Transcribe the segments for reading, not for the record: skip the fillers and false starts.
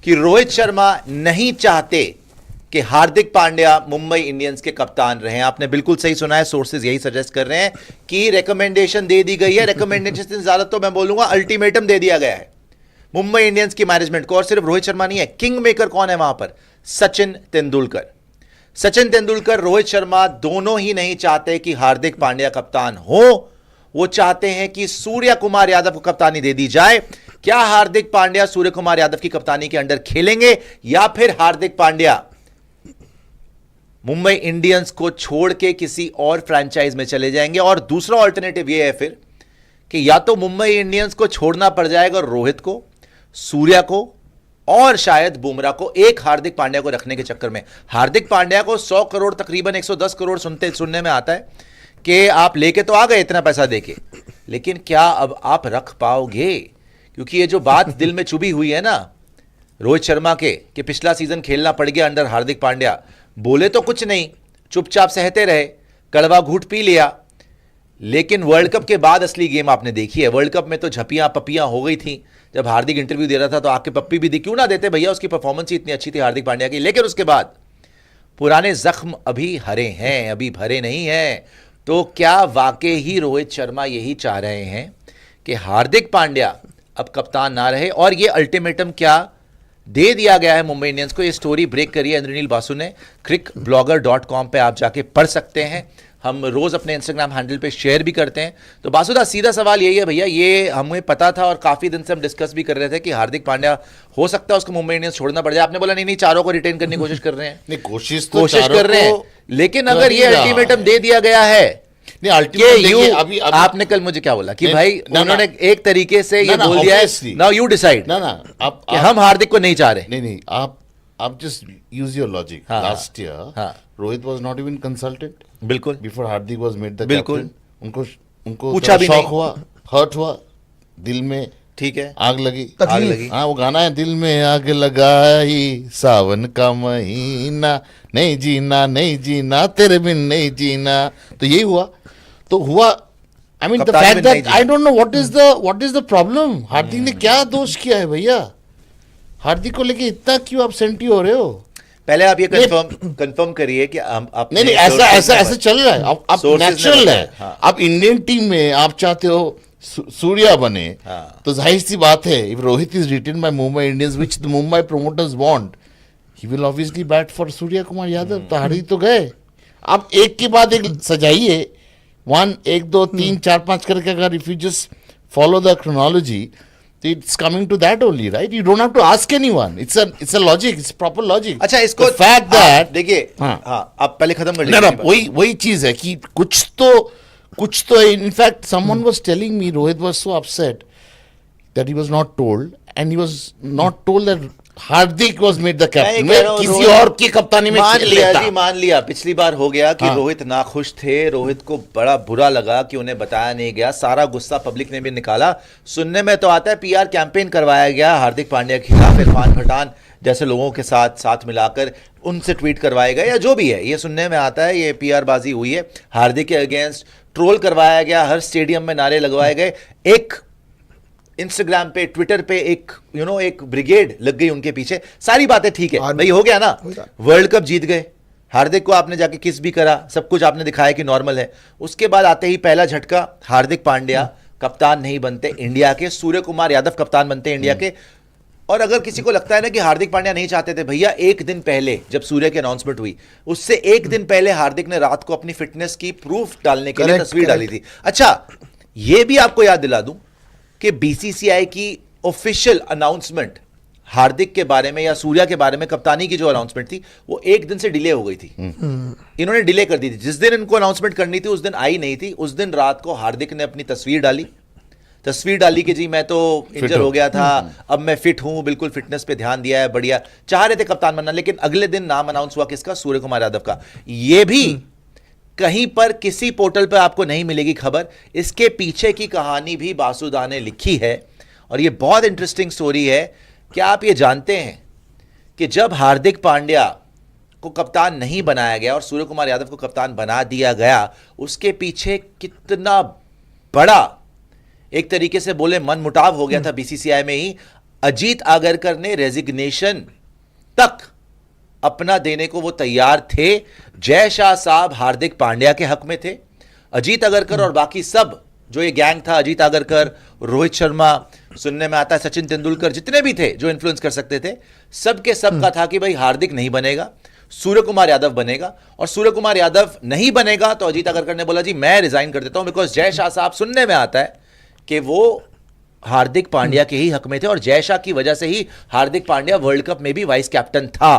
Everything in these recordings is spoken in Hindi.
कि रोहित शर्मा नहीं चाहते कि हार्दिक पांड्या मुंबई इंडियंस के कप्तान रहे। आपने बिल्कुल सही सुना है, सोर्सेज यही सजेस्ट कर रहे हैं कि रिकमेंडेशन दे दी गई है। रिकमेंडेशन से ज्यादा तो मैं बोलूंगा अल्टीमेटम दे दिया गया है मुंबई इंडियंस की मैनेजमेंट को। और सिर्फ रोहित शर्मा नहीं है, किंग मेकर कौन है वहां पर? सचिन तेंदुलकर। सचिन तेंदुलकर, रोहित शर्मा दोनों ही नहीं चाहते कि हार्दिक पांड्या कप्तान हो। वो चाहते हैं कि सूर्य कुमार यादव को कप्तानी दे दी जाए। क्या हार्दिक पांड्या सूर्य कुमार यादव की कप्तानी के अंडर खेलेंगे या फिर हार्दिक पांड्या मुंबई इंडियंस को छोड़ के किसी और फ्रैंचाइज में चले जाएंगे? और दूसरा ऑल्टरनेटिव यह है फिर कि या तो मुंबई इंडियंस को छोड़ना पड़ जाएगा रोहित को, सूर्या को और शायद बुमराह को, एक हार्दिक पांड्या को रखने के चक्कर में। हार्दिक पांड्या को 100 करोड़ तकरीबन 110 करोड़ सुनने में आता है कि आप लेके तो आ गए इतना पैसा देके, लेकिन क्या अब आप रख पाओगे? क्योंकि ये जो बात दिल में चुभी हुई है ना रोहित शर्मा के कि पिछला सीजन खेलना पड़ गया अंडर हार्दिक पांड्या, बोले तो कुछ नहीं, चुपचाप सहते रहे, कड़वा घूंट पी लिया, लेकिन वर्ल्ड कप के बाद असली गेम आपने देखी है। वर्ल्ड कप में तो झपियां पपियां हो गई थी। जब हार्दिक इंटरव्यू दे रहा था तो आके पप्पी भी दी, क्यों ना देते भैया, उसकी परफॉर्मेंस ही इतनी अच्छी थी हार्दिक पांड्या की। लेकिन उसके बाद पुराने जख्म अभी हरे हैं, अभी भरे नहीं हैं। तो क्या वाकई ही रोहित शर्मा यही चाह रहे हैं कि हार्दिक पांड्या अब कप्तान ना रहे? और ये अल्टीमेटम क्या दे दिया गया है मुंबई इंडियंस को? ये स्टोरी ब्रेक करी है इंद्रनील बासु ने, crickblogger.com पे आप जाके पढ़ सकते हैं। हम रोज अपने इंस्टाग्राम हैंडल पे शेयर भी करते हैं। तो बासुदा, सीधा सवाल यही है भैया, ये हमें पता था और काफी दिन से हम डिस्कस भी कर रहे थे कि हार्दिक पांड्या हो सकता है उसको मुंबई इंडियंस छोड़ना पड़ जाए। आपने बोला नहीं, चारों को रिटेन करने की कोशिश कर रहे हैं। नहीं, कोशिश कर रहे हैं, लेकिन अगर ये अल्टीमेटम दे दिया गया है, अभी आपने कल मुझे क्या बोला कि भाई उन्होंने एक तरीके से ये बोल दिया है, नाउ यू डिसाइड, हम हार्दिक को नहीं चाह रहे। नहीं, आप just use your logic. Last year Rohit was not even consulted, बिल्कुल, before Hardik was made the बिल्कुल। उनको पूछा भी शौक हुआ, हर्ट हुआ, दिल में, ठीक है, आग लगी। हाँ, वो गाना है, दिल में आग लगाई सावन का महीना, नहीं जीना नहीं जीना तेरे बिन नहीं जीना। तो यही हुआ, तो हुआ। I mean the fact that I don't know what is the problem. Hardik ने क्या दोष किया है भैया? हार्दिक को लेके इतना क्यों आप सेंटी हो रहे हो? पहले आप ये कंफर्म करिए कि आप नहीं, ऐसा चल रहा है, आप नेचुरल है। आप इंडियन टीम में आप चाहते हो सूर्या बने, तो जाहिर सी बात है, if Rohit is written by Mumbai Indians which the Mumbai promoters want, he will obviously bat for Surya Kumar Yadav. तो हार ही तो गए। आप एक के बाद एक सजाइए, 1 1 2 3 4 5 करके, अगर if you just follow the chronology, it's coming to that only, right? You don't have to ask anyone. It's a logic, it's proper logic. अच्छा, इसको the fact that देखिए, हाँ, आप पहले खत्म कर लीजिए। वही चीज है कि कुछ तो in fact someone was telling me Rohit was so upset that he was not told, and he was not told that Hardik was made the captain. किसी और की कप्तानी में मान लिया पिछली बार हो गया कि रोहित नाखुश थे, रोहित को बड़ा बुरा लगा कि उन्हें बताया नहीं गया, सारा गुस्सा पब्लिक ने भी निकाला। सुनने में तो आता है पीआर कैंपेन करवाया गया हार्दिक पांड्या के खिलाफ, इरफान पठान जैसे लोगों के साथ मिलाकर उनसे ट्वीट करवाए गए, या जो भी है, ये सुनने में आता है। ये पीआर बाजी हुई है, हार्दिक के अगेंस्ट ट्रोल करवाया गया, हर स्टेडियम में नारे लगवाए गए, एक इंस्टाग्राम पे, ट्विटर पे एक एक ब्रिगेड लग गई उनके पीछे। सारी बातें ठीक है भाई, हो गया ना, वर्ल्ड कप जीत गए, हार्दिक को आपने जाके किस भी करा, सब कुछ आपने दिखाया कि नॉर्मल है। उसके बाद आते ही पहला झटका, हार्दिक पांड्या कप्तान नहीं बनते इंडिया के, सूर्य कुमार यादव कप्तान बनते इंडिया के। और अगर किसी को लगता है ना कि हार्दिक पांड्या नहीं चाहते थे, भैया एक दिन पहले जब सूर्य की अनाउंसमेंट हुई, उससे एक दिन पहले हार्दिक ने रात को अपनी फिटनेस की प्रूफ डालने के लिए तस्वीर डाली थी। अच्छा, यह भी आपको याद दिला दूं कि बीसीसीआई की ऑफिशियल अनाउंसमेंट हार्दिक के बारे में या सूर्या के बारे में, कप्तानी की जो अनाउंसमेंट थी, वो एक दिन से डिले हो गई थी। इन्होंने डिले कर दी थी। जिस दिन इनको अनाउंसमेंट करनी थी उस दिन आई नहीं थी। उस दिन रात को हार्दिक ने अपनी तस्वीर डाली कि जी मैं तो इंजर हो गया था, अब मैं फिट हूं, बिल्कुल फिटनेस पे ध्यान दिया है, बढ़िया, चाह रहे थे कप्तान बनना। लेकिन अगले दिन नाम अनाउंस हुआ किसका? सूर्य कुमार यादव का। यह भी कहीं पर किसी पोर्टल पर आपको नहीं मिलेगी खबर। इसके पीछे की कहानी भी बासुदा ने लिखी है और यह बहुत इंटरेस्टिंग स्टोरी है। क्या आप ये जानते हैं कि जब हार्दिक पांड्या को कप्तान नहीं बनाया गया और सूर्य कुमार यादव को कप्तान बना दिया गया, उसके पीछे कितना बड़ा एक तरीके से बोले मनमुटाव हो गया था बीसीसीआई में ही। अजीत आगरकर ने रेजिग्नेशन तक अपना देने को वो तैयार थे। जय शाह साहब हार्दिक पांड्या के हक में थे। अजीत आगरकर और बाकी सब जो ये गैंग था, अजीत आगरकर, रोहित शर्मा, सुनने में आता है सचिन तेंदुलकर, जितने भी थे जो इन्फ्लुएंस कर सकते थे, सबके सब का था कि भाई हार्दिक नहीं बनेगा, सूर्य कुमार यादव बनेगा। और सूर्य कुमार यादव नहीं बनेगा तो अजीत आगरकर ने बोला जी मैं रिजाइन कर देता हूं, बिकॉज जय शाह साहब, सुनने में आता है कि वो हार्दिक पांड्या के ही हक में थे और जय शाह की वजह से ही हार्दिक पांड्या वर्ल्ड कप में भी वाइस कैप्टन था।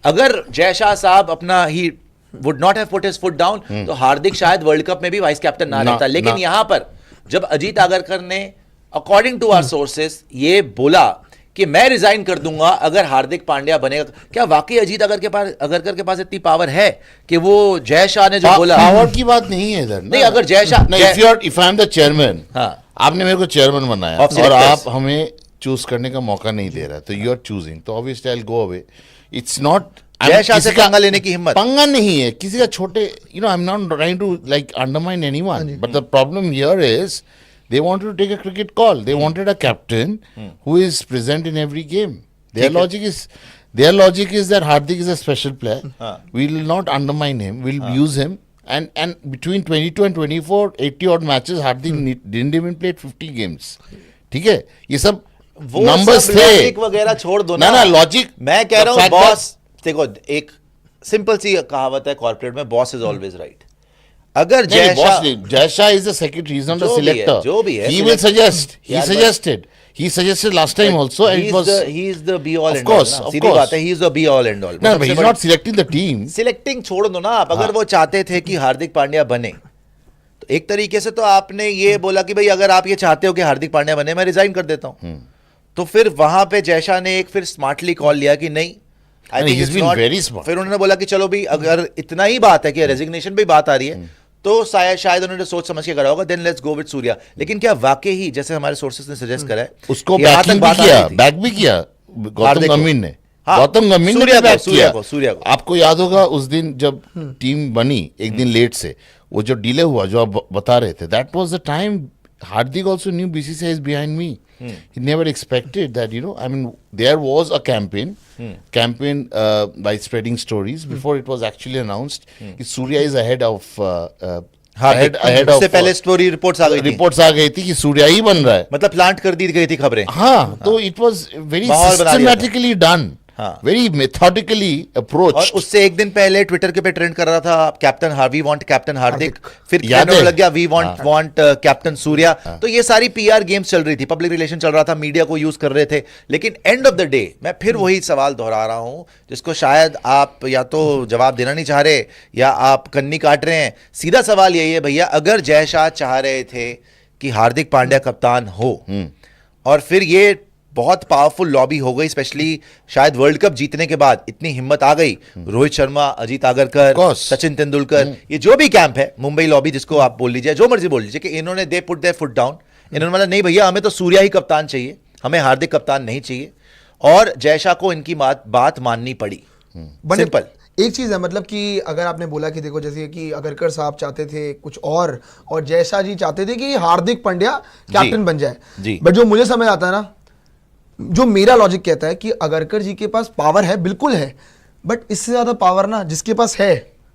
अगर जय शाह साहब अपना he would not have put his foot down तो हार्दिक शायद वर्ल्ड कप में भी वाइस कैप्टन ना रहता। लेकिन यहां पर जब अजीत आगरकर ने अकॉर्डिंग टू आवर सोर्सेस ये बोला कि मैं रिजाइन कर दूंगा अगर हार्दिक पांड्या बनेगा, क्या वाकई अजीत आगरकर के पास इतनी पावर है कि वो जय शाह ने जो बोला? पावर की बात नहीं है इधर। नहीं, अगर Jay Shah, if I am the chairman, आपने मेरे को चेयरमैन बनाया और आप हमें चूज करने का मौका नहीं दे रहा, तो यू आर चूजिंग, तो obviously I will go away. It's not Jay Shah से पंगा लेने की हिम्मत, पंगा नहीं है किसी का। छोटे, you know, I am not trying to like undermine anyone, but the problem here is they wanted to take a cricket call. They wanted a captain who is present in every game. Their logic is that Hardik is a special player. We will not undermine him. We'll use him. And between 22 and 24, 80 odd matches, Hardik didn't even play 50 games. ठीक है, ये सब numbers थे। लॉजिक वगैरह छोड़ दो ना। ना लॉजिक, मैं कह रहा हूँ बॉस, देखो एक सिंपल सी कहावत है कॉर्पोरेट में, बॉस इज ऑलवेज राइट। अगर जय Shah is the secretary, is not the selector. जो भी है, he will suggest, he suggested last time also, and it was he is the be all of end course, all, of Sidhi course बात है, he is the be all end all। no, but he's not selecting the team। Selecting छोड़ दो ना आप। अगर वो चाहते थे कि हार्दिक पांड्या बने तो एक तरीके से तो आपने ये बोला कि भाई अगर आप ये चाहते हो कि हार्दिक पांड्या बने, मैं रिजाइन कर देता हूं। तो फिर वहां पे जय शाह ने एक फिर स्मार्टली कॉल लिया कि नहीं, I think it's not very smart. फिर उन्होंने बोला कि चलो भी अगर इतना ही बात है कि रेजिग्नेशन पे बात आ रही है तो शायद उन्होंने सोच समझ के करा होगा, then let's go with Surya. लेकिन क्या वाकई ही जैसे हमारे सोर्सेस ने सजेस्ट करा है, उसको बैक भी किया गौतम गंभीर ने। गौतम गंभीर ने बैक किया सूर्या को। आपको याद होगा उस दिन जब टीम बनी एक दिन लेट से, वो जो डिले हुआ जो आप बता रहे थे, that was the time Hardik also knew BCCI is behind me. He never expected that, you know, I mean, there was a campaign by spreading stories before it was actually announced कि Surya is ahead of ahead of, पहले स्टोरी रिपोर्ट्स आ गई थी कि सूर्या ही बन रहा है, मतलब प्लांट कर दी गई थी खबरें। हाँ, तो it was very systematically done, very methodically approach. और उससे एक दिन पहले ट्विटर के पे ट्रेंड कर रहा था कैप्टन वी वांट कैप्टन हार्दिक, फिर लग गया वी वांट कैप्टन सूर्या। तो ये सारी पीआर गेम्स चल रही थी, पब्लिक रिलेशन चल रहा था, मीडिया को यूज कर रहे थे। लेकिन एंड ऑफ द डे मैं फिर वही सवाल दोहरा रहा हूं जिसको शायद आप या तो जवाब देना नहीं चाह रहे या आप कन्नी काट रहे हैं। सीधा सवाल यही है भैया, अगर जय शाह चाह रहे थे कि हार्दिक पांड्या कप्तान हो और फिर ये बहुत पावरफुल लॉबी हो गई, स्पेशली शायद वर्ल्ड कप जीतने के बाद इतनी हिम्मत आ गई, रोहित शर्मा, अजीत आगरकर, सचिन तेंदुलकर, ये जो भी कैंप है, मुंबई लॉबी जिसको आप बोल लीजिए, जो मर्जी बोल लीजिए, कि इन्होंने they put there foot down. इन्होंने बोला नहीं भैया, हमें तो सूर्या ही कप्तान चाहिए, हमें हार्दिक कप्तान नहीं चाहिए। और जय शाह को इनकी बात माननी पड़ी। सिंपल एक चीज है, मतलब कि अगर आपने बोला कि देखो जैसे कि आगरकर साहब चाहते थे कुछ और जय शाह जी चाहते थे कि हार्दिक पांड्या कैप्टन बन जाए, बट जो मुझे समझ आता है ना, जो मेरा लॉजिक कहता है कि आगरकर जी के पास पावर है, बिल्कुल है, बट इससे ज्यादा पावर ना जिसके पास है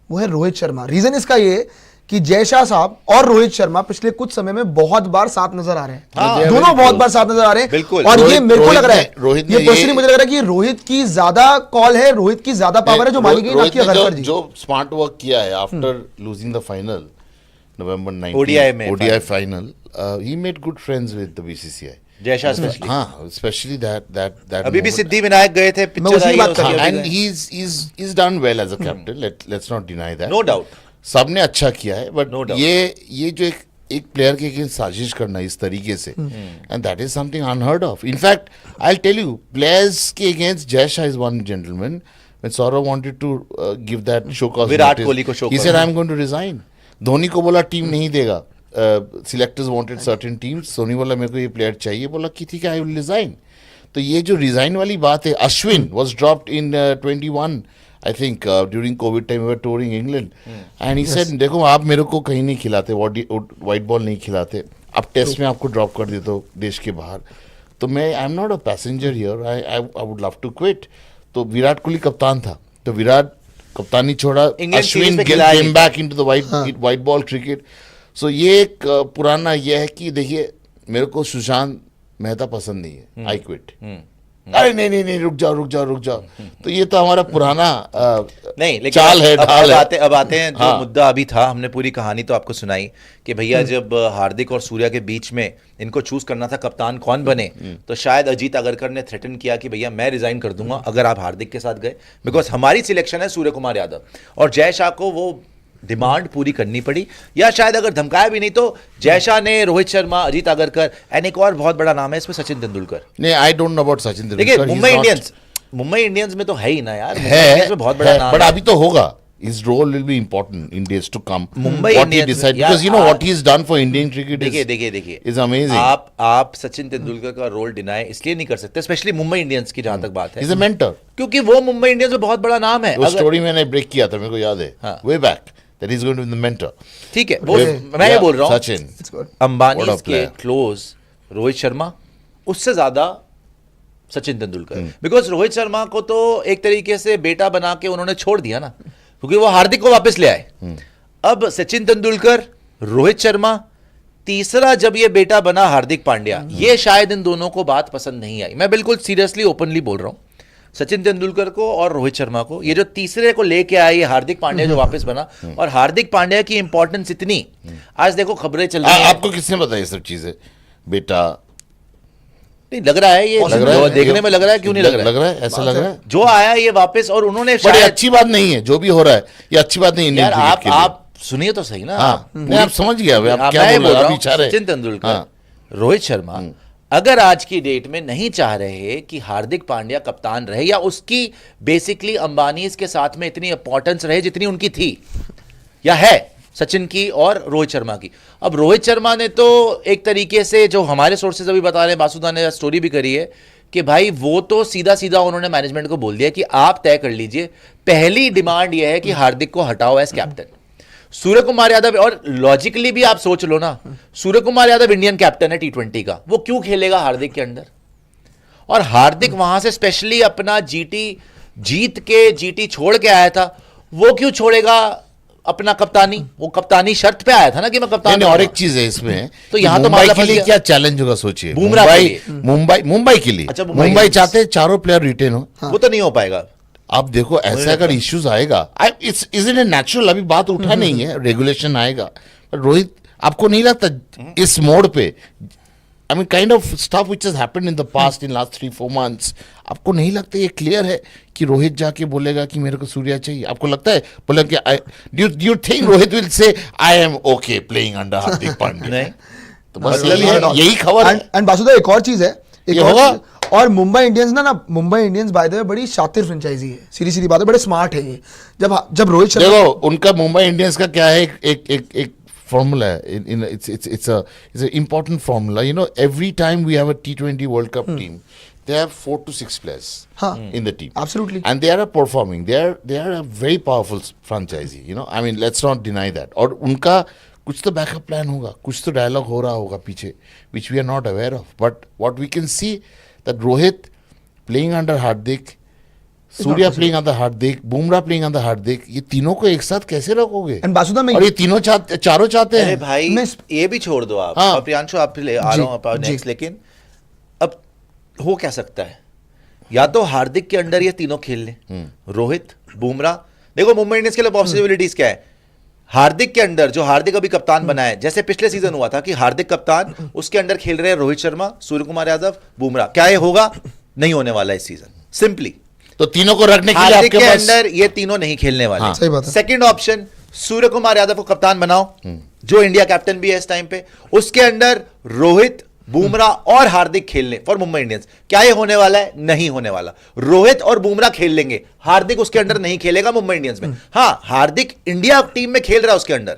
वो है रोहित शर्मा। रीजन इसका ये कि जय शाह साहब और रोहित शर्मा पिछले कुछ समय में बहुत बार साथ नजर आ रहे हैं, दोनों बहुत बार साथ नजर आ रहे हैं। बिल्कुल। और ये मेरे को लग रहा है, ये पर्सनली मुझे लग रहा है कि रोहित की ज्यादा कॉल है, रोहित की ज्यादा पावर है जो मानी गई, ना कि आगरकर जी। जो स्मार्ट वर्क किया है after losing the final November 19 ODI final, he made good friends with the BCCI। Jay Shah specially, हाँ, स्पेशली दैट अभी भी सिद्धि विनायक गए थे, पिक्चर आई है, and he's done well as a captain, let's not deny that, no doubt। सबने अच्छा किया है, बट ये जो एक प्लेयर के अगेंस्ट साजिश करना इस तरीके से, and that is something unheard of. In fact I will tell you, players के against Jay Shah is one gentleman, when Saurav wanted to give that show cause Virat Kohli को show, he said I'm going to resign। Dhoni को बोला टीम नहीं देगा, selectors wanted certain teams, Dhoni बोला मेरे को ये प्लेयर चाहिए, बोला कि ठीक है आई विल रिजाइन। तो ये जो रिजाइन वाली बात है, Ashwin was dropped in 21 I think during COVID time we were touring England, and he said देखो आप मेरे को कहीं नहीं खिलाते, वाइट बॉल नहीं खिलाते, अब टेस्ट में आपको ड्रॉप कर देते हो देश के बाहर, तो मैं I am not a passenger here, I would love to quit. तो विराट कोहली कप्तान था, तो विराट कप्तानी छोड़ा, इंग्लैंड सीरीज अश्विन में खिलाया केम नहीं। Back into the white ball cricket. So ये एक पुराना ये है कि देखिए मेरे को सुशांत मेहता पसंद नहीं है, आई क्विट। अरे नहीं नहीं नहीं, रुक जाओ। तो ये तो हमारा पुराना नहीं, लेकिन चाल है, ढाल है। अब आते हैं जो हाँ। मुद्दा अभी था, हमने पूरी कहानी तो आपको सुनाई कि भैया जब हार्दिक और सूर्या के बीच में इनको चूज करना था कप्तान कौन बने, तो शायद अजीत अगरकर ने थ्रेटन किया कि भैया मैं रिजाइन कर दूंगा अगर आप हार्दिक के साथ गए, बिकॉज हमारी सिलेक्शन है सूर्य कुमार यादव। और जय शाह को वो डिमांड पूरी करनी पड़ी, या शायद अगर धमकाया भी नहीं तो जय शाह ने रोहित शर्मा, अजीत अगरकर, एंड एक और बहुत बड़ा नाम है इसमें सचिन तेंदुलकर। नहीं, आई डोंट नो अबाउट सचिन देखिए तेंदुलकर। मुंबई इंडियंस में तो है ही ना यार, मुंबई इंडियंस में बहुत बड़ा नाम बट है। अभी तो होगा, his role will be important in days to come. Mumbai what he Indians, decide, यार, because you know what he's done for Indian cricket देखिए is amazing. आप सचिन तेंदुलकर का रोल डिनाई इसलिए नहीं कर सकते, स्पेशली मुंबई इंडियंस की जहां तक बात है, He's a mentor. क्योंकि वो मुंबई इंडियंस में बहुत बड़ा नाम है। वो स्टोरी मैंने ब्रेक किया था, मेरे को याद है, हाँ। way back that he's going to be the mentor. ठीक है, वो मैं ये बोल रहा हूँ, सचिन, अंबानी What a के player. क्लोज रोहित शर्मा उससे ज्यादा सचिन तेंदुलकर, बिकॉज रोहित शर्मा को तो एक तरीके से बेटा बना के उन्होंने छोड़ दिया ना, क्योंकि वो हार्दिक को वापस ले आए। अब सचिन तेंदुलकर, रोहित शर्मा, तीसरा जब ये बेटा बना हार्दिक पांड्या, ये शायद इन दोनों को बात पसंद नहीं आई। मैं बिल्कुल सीरियसली ओपनली बोल रहा हूं, सचिन तेंदुलकर को और रोहित शर्मा को, ये जो तीसरे को लेके आए, ये हार्दिक पांड्या जो वापस बना, और हार्दिक पांड्या की इंपॉर्टेंस इतनी, आज देखो खबरें चल रही हैं। आपको किसने बताया ये सब चीजें? बेटा नहीं लग रहा है, ये लग रहा है, देखने में लग रहा है, क्यों नहीं लग रहा है? ऐसा लग रहा है। जो आया ये वापस, और उन्होंने बड़ी शायद, अच्छी बात नहीं है जो भी हो रहा है, ये अच्छी बात नहीं इंडियन यार क्रिकेट के लिए। आप सुनिए तो सही ना। हाँ, नहीं, आप समझ गया, आप क्या मैं बोल बोल रहे रहा हो, हूं, आप इच्छा रहे। सचिन तेंदुलकर, हाँ। रोहित शर्मा अगर आज की डेट में नहीं चाह रहे कि हार्दिक पांड्या कप्तान रहे, या उसकी बेसिकली अंबानी के साथ में इतनी इंपॉर्टेंस रहे जितनी उनकी थी या है सचिन की और रोहित शर्मा की। अब रोहित शर्मा ने तो एक तरीके से, जो हमारे सोर्सेज अभी बता रहे हैं, बासुदा ने स्टोरी भी करी है कि भाई वो तो सीधा सीधा उन्होंने मैनेजमेंट को बोल दिया कि आप तय कर लीजिए, पहली डिमांड यह है कि हार्दिक को हटाओ एज कैप्टन। सूर्य कुमार यादव, और लॉजिकली भी आप सोच लो ना, सूर्य कुमार यादव इंडियन कैप्टन है T20 का, वो क्यों खेलेगा हार्दिक के अंदर? और हार्दिक वहां से स्पेशली अपना जीटी छोड़ के आया था, वो क्यों छोड़ेगा अपना कप्तानी? वो कप्तानी शर्त पे आया था ना कि मैं कप्तान। और एक चीज है इसमें, तो यहाँ तो मुंबई मामला के फंस लिए गया। क्या चैलेंज होगा सोचिए। बुमराह के लिए। मुंबई के लिए, अच्छा, मुंबई मुंबई के चाहते हैं चारों प्लेयर रिटेन हो। वो तो नहीं हो पाएगा। आप देखो ऐसा अगर इश्यूज आएगा, इट्स इज इट नेचुरल, अभी बात उठा नहीं है, रेगुलेशन आएगा। पर रोहित, आपको नहीं लगता इस मोड पे, I mean kind of stuff which has happened in the past in last 3-4 months, आपको नहीं लगता ये क्लियर है कि रोहित जाके बोलेगा कि मेरे को सूर्या चाहिए? आपको लगता है बोले कि do you think Rohit will say I am okay playing under Hardik Pandya? नहीं, तो बस यही खबर है। एंड बासुदा एक और चीज है, एक ये और होगा। चीज़, और मुंबई इंडियंस ना Mumbai Indians by the way बड़ी शातिर फ्रेंचाइजी है, सीधी सीधी बात है, बड़े स्मार्ट है ये। जब रोहित शर्मा, देखो उनका मुंबई इंडियंस का क्या है, एक formula it's a important formula, you know, every time we have a T20 World Cup team, they have 4 to 6 players in the team, absolutely, and they are performing, they are a very powerful franchisee, you know, I mean let's not deny that। और उनका कुछ तो बैकअप प्लान होगा, कुछ तो डायलॉग हो रहा होगा पीछे, which we are not aware of, but what we can see that Rohit playing under Hardik, Surya playing under Hardik, Bumrah playing under Hardik, ये तीनों को एक साथ कैसे रखोगे? एंड बासुदा में, और ये तीनों चारों चाहते अरे हैं। भाई ये भी छोड़ दो आप। हाँ। और प्रियांशु आप ले आ रहा हूं नेक्स्ट, लेकिन अब हो क्या सकता है? या तो हार्दिक के अंडर ये तीनों खेल लें, रोहित, बुमराह। देखो मुंबई इंडियंस के लिए पॉसिबिलिटीज क्या है? हार्दिक के अंडर, जो हार्दिक अभी कप्तान बना है, जैसे पिछले सीजन हुआ था कि हार्दिक कप्तान, उसके अंडर खेल रहे हैं रोहित शर्मा, सूर्य कुमार यादव, बुमराह। क्या ये होगा? नहीं होने वाला इस सीजन, सिंपली। तो तीनों को रखने के लिए हार्दिक आपके के पास अंदर ये तीनों नहीं खेलने वाले। सही बात है। सेकंड ऑप्शन, सूर्य कुमार यादव को कप्तान बनाओ, जो इंडिया कैप्टन भी है इस टाइम पे, उसके अंदर रोहित, बुमराह और हार्दिक खेलने फॉर मुंबई इंडियंस। क्या ये होने वाला है? नहीं होने वाला। रोहित और बुमराह खेल लेंगे, हार्दिक उसके अंदर नहीं खेलेगा मुंबई इंडियंस में। हां, हार्दिक इंडिया टीम में खेल रहा है उसके अंदर,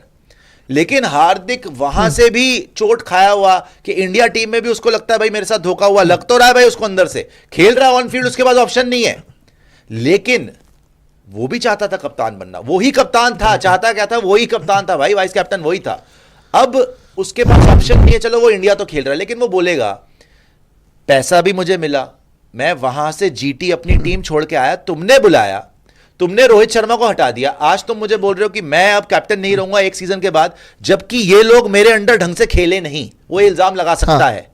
लेकिन हार्दिक वहां से भी चोट खाया हुआ कि इंडिया टीम में भी उसको लगता है भाई मेरे साथ धोखा हुआ, लग तो रहा है भाई उसको अंदर से, खेल रहा है ऑन फील्ड, उसके पास ऑप्शन नहीं है। लेकिन वो भी चाहता था कप्तान बनना, वही कप्तान था, चाहता क्या था? वही कप्तान था भाई, वाइस कैप्टन वही था। अब उसके पास ऑप्शन नहीं है, चलो वो इंडिया तो खेल रहा है, लेकिन वो बोलेगा पैसा भी मुझे मिला, मैं वहां से जीटी अपनी टीम छोड़ के आया, तुमने बुलाया, तुमने रोहित शर्मा को हटा दिया, आज तुम मुझे बोल रहे हो कि मैं अब कैप्टन नहीं रहूंगा एक सीजन के बाद, जबकि ये लोग मेरे अंडर ढंग से खेले नहीं। वो इल्जाम लगा सकता है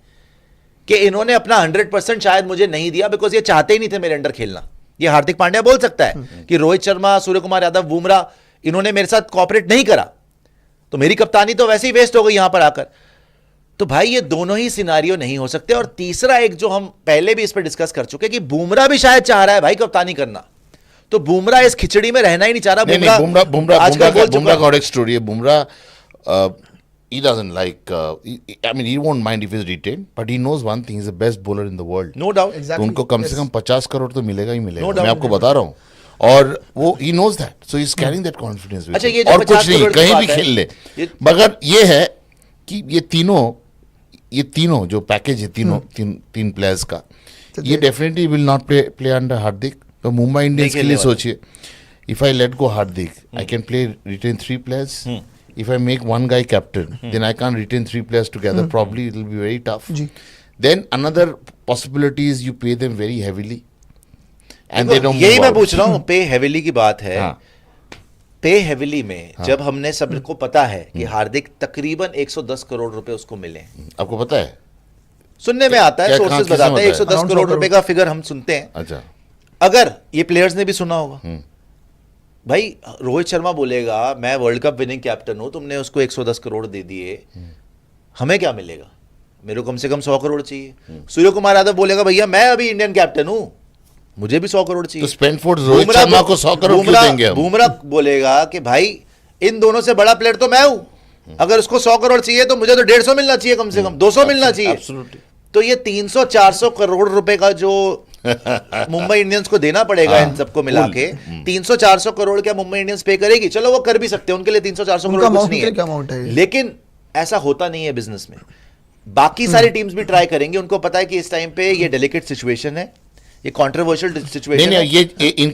कि इन्होंने अपना 100% शायद मुझे नहीं दिया बिकॉज ये चाहते ही नहीं थे मेरे अंडर खेलना। ये हार्दिक पांड्या बोल सकता है कि रोहित शर्मा, सूर्य कुमार यादव, बुमराह, इन्होंने मेरे साथ कोऑपरेट नहीं करा, तो मेरी कप्तानी तो वैसे ही वेस्ट हो गई यहां पर आकर। तो भाई ये दोनों ही सिनारियो नहीं हो सकते। और तीसरा एक जो हम पहले भी इस पर डिस्कस कर चुके कि बुमराह भी शायद चाह रहा है भाई कप्तानी करना, तो बुमराह इस खिचड़ी में रहना ही नहीं चाह रहा। बुमराह का और एक स्टोरी है। Bumrah he doesn't like I mean he won't mind if he's retained, but he knows one thing, he's the best bowler in the world. No doubt. Exactly. तो उनको कम से कम 50 करोड़ तो मिलेगा ही मिलेगा। No doubt. मैं आपको बता रहा हूँ, और वो he knows that, so he's carrying that confidence with अच्छा, him. ये जो और 50 कुछ नहीं, करोड़ की कहीं बात भी है, खेल ले, ये- मगर ये है कि ये तीनों जो पैकेज है, तीन प्लेयर्स का, ये definitely will not play under Hardik. तो मुंबई इंडियंस के लिए सोचिए, if I let go Hardik, I can play retain 3 players. If I make one guy captain, then I can't retain 3 players together. Probably it will be very tough. Then another possibility is you pay them very heavily, and they don't. यही move मैं out. पूछ रहा हूं, पे हेविली की बात है। हाँ। पे हेविली में जब हमने सबको पता है कि हार्दिक तकरीबन 110 करोड़ रुपए उसको मिले, आपको पता है? सुनने में आता है, क्या- सोर्सेज किसने बताते हैं बताया? 110 Around करोड़ 100 रुपए का फिगर हम सुनते हैं। अच्छा, अगर ये प्लेयर्स ने भी सुना होगा, भाई रोहित शर्मा बोलेगा मैं वर्ल्ड कप विनिंग कैप्टन हूं, तुमने उसको 110 करोड़ दे दिए, हमें क्या मिलेगा? मेरे को कम से कम 100 करोड़ चाहिए। सूर्य कुमार यादव बोलेगा भैया मैं अभी इंडियन कैप्टन हूं, मुझे भी 100 करोड़ चाहिए। तो स्पेनफोर्ड रोहित शर्मा को 100 करोड़ क्यों देंगे हम? बुमराह बोलेगा कि भाई इन दोनों से बड़ा प्लेयर तो मैं हूं, अगर उसको 100 करोड़ चाहिए तो मुझे तो 150 मिलना चाहिए, कम से कम 200 मिलना चाहिए। Absolutely. तो ये 300-400 करोड़ रुपए का जो मुंबई इंडियंस को देना पड़ेगा इन सबको मिला के, 300-400 करोड़ क्या मुंबई इंडियंस पे करेगी? चलो वो कर भी सकते हैं, उनके लिए 300-400 उनका करोड़ कुछ amount नहीं के लिए क्या amount है है, ये? लेकिन ऐसा होता नहीं है बिजनेस में। बाकी सारी टीम्स भी ट्राई करेंगे, उनको पता है कि इस टाइम पे ये डेलिकेट सिचुएशन है, ये कंट्रोवर्शियल सिचुएशन है। नहीं, ये इनका